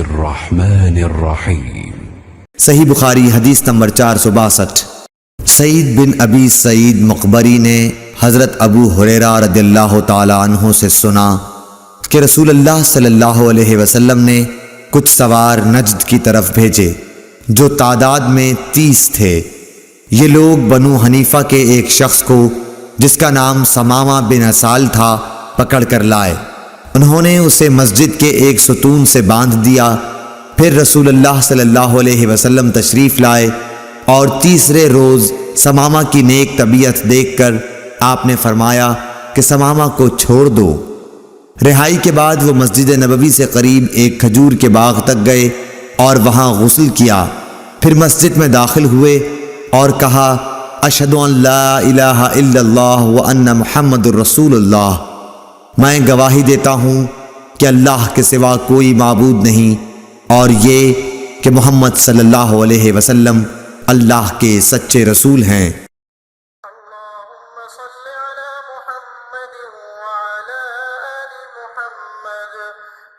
الرحمن الرحیم۔ صحیح بخاری حدیث نمبر 462۔ سعید بن ابی سعید مقبری نے حضرت ابو ہریرہ رضی اللہ تعالی عنہ سے سنا کہ رسول اللہ صلی اللہ علیہ وسلم نے کچھ سوار نجد کی طرف بھیجے جو تعداد میں 30 تھے۔ یہ لوگ بنو حنیفہ کے ایک شخص کو جس کا نام ثمامہ بن اسال تھا پکڑ کر لائے۔ انہوں نے اسے مسجد کے ایک ستون سے باندھ دیا۔ پھر رسول اللہ صلی اللہ علیہ وسلم تشریف لائے اور تیسرے روز ثمامہ کی نیک طبیعت دیکھ کر آپ نے فرمایا کہ ثمامہ کو چھوڑ دو۔ رہائی کے بعد وہ مسجد نبوی سے قریب ایک کھجور کے باغ تک گئے اور وہاں غسل کیا۔ پھر مسجد میں داخل ہوئے اور کہا اشہد ان لا الہ الا اللہ وان محمد الرسول اللہ، میں گواہی دیتا ہوں کہ اللہ کے سوا کوئی معبود نہیں اور یہ کہ محمد صلی اللہ علیہ وسلم اللہ کے سچے رسول ہیں۔ اللهم صل على محمد وعلى آل محمد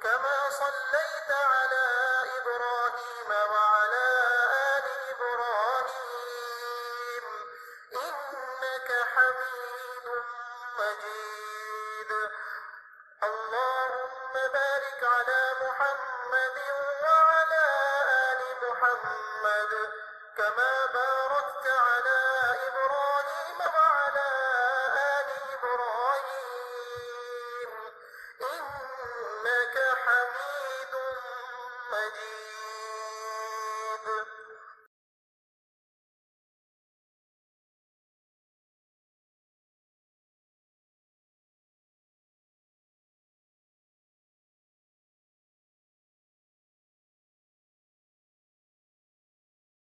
كما صليت على إبراهيم وعلى آل إبراهيم إنك حميد مجيد اللهم بارك على محمد وعلى آل محمد كما باركت على